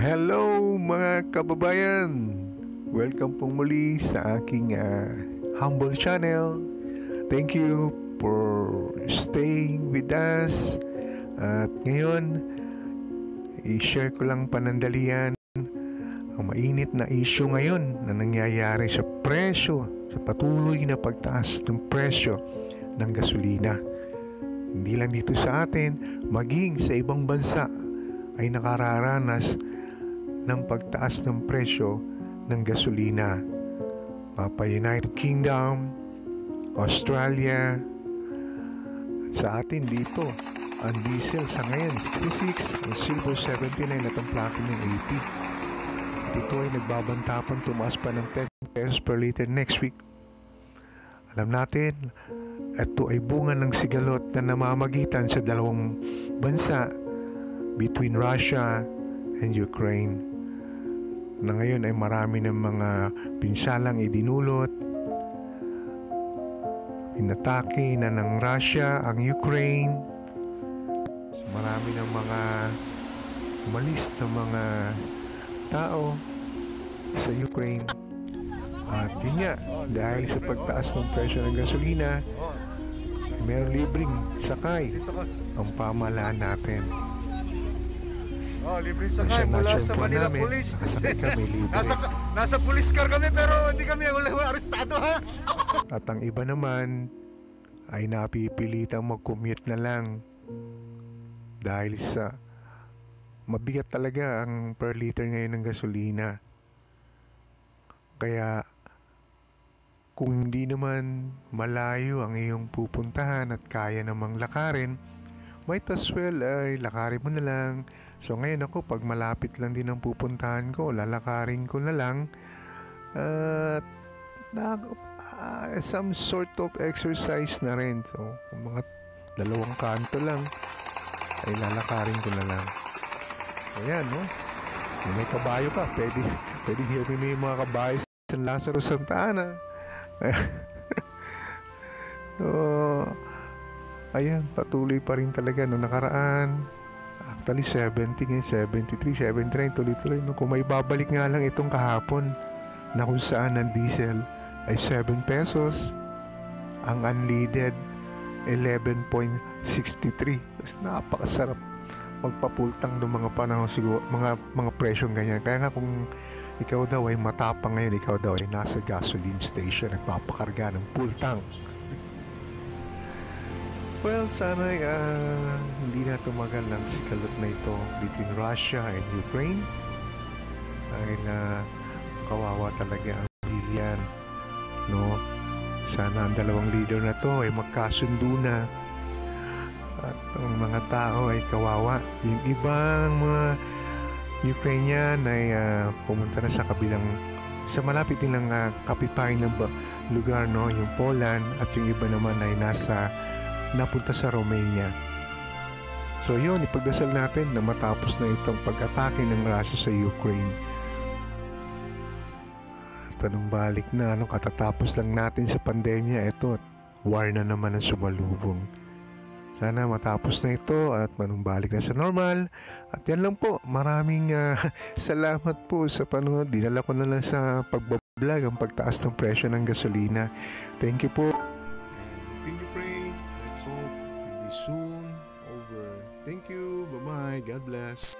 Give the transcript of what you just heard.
Hello mga kababayan! Welcome pong muli sa aking humble channel. Thank you for staying with us. At ngayon, i-share ko lang panandalian ang mainit na issue ngayon na nangyayari sa presyo, sa patuloy na pagtaas ng presyo ng gasolina. Hindi lang dito sa atin, maging sa ibang bansa ay nakararanas ng pagtaas ng presyo ng gasolina. Mapa United Kingdom, Australia, at sa atin dito, ang diesel sa ngayon 66, ang silver 79 at ang platinum 80. At ito ay nagbabantapan tumaas pa ng 10 pesos per liter next week. Alam natin, ito ay bunga ng sigalot na namamagitan sa dalawang bansa between Russia and Ukraine, na ngayon ay marami ng mga pinsalang idinulot. Pinatake na ng Russia ang Ukraine. So, marami ng mga umalis na mga tao sa Ukraine. At yun nga, dahil sa pagtaas ng presyo ng gasolina, mayroong libreng sakay ang pamahalaan natin. Libre sakay mula sa Manila Police. Nasa police car kami pero hindi kami arestado, ha? At ang iba naman ay napipilitang mag-commute na lang dahil sa mabigat talaga ang per liter ngayon ng gasolina. Kaya kung hindi naman malayo ang iyong pupuntahan at kaya namang lakarin, might as well ay lakarin mo na lang. So ngayon ako, pag malapit lang din ang pupuntahan ko, lalakarin ko na lang at some sort of exercise na rin. So mga 2 kanto lang ay lalakarin ko na lang. Ayan, no? Kung may kabayo ka, pwede hirapin mo yung mga kabayo sa San Lazaro, Santa Ana. So, ayan, patuloy pa rin talaga no nakaraan. Actually, 70 ngayon, 73, 79, tuloy-tuloy. No? Kung may babalik nga lang itong kahapon na kung saan ang diesel ay 7 pesos, ang unleaded 11.63. Tapos napakasarap magpapultang ng mga panahon siguro, mga presyong ganyan. Kaya nga kung ikaw daw ay matapang ngayon, ikaw daw ay nasa gasoline station, nagpapakarga ng pultang. Well, sana hindi na tumagal ng sikalot na ito between Russia and Ukraine. Dahil kawawa talaga ang bilyan. No? Sana ang dalawang leader na to ay magkasundo na. At ang mga tao ay kawawa. Yung ibang mga Ukrainian ay pumunta na sa kabilang, sa malapit nilang kapitbahay ng lugar, no? Yung Poland, at yung iba naman ay napunta sa Romania. So yun, ipagdasal natin na matapos na itong pag-atake ng Russia sa Ukraine. Panumbalik na, katatapos lang natin sa pandemya, ito, war na naman ang sumalubong. Sana matapos na ito at manumbalik na sa normal. At yan lang po, maraming salamat po sa panonood. Dinala ko na lang sa pagbablog ang pagtaas ng presyo ng gasolina. Thank you po. Continue praying. Let's hope to be soon over. Thank you. Bye-bye. God bless.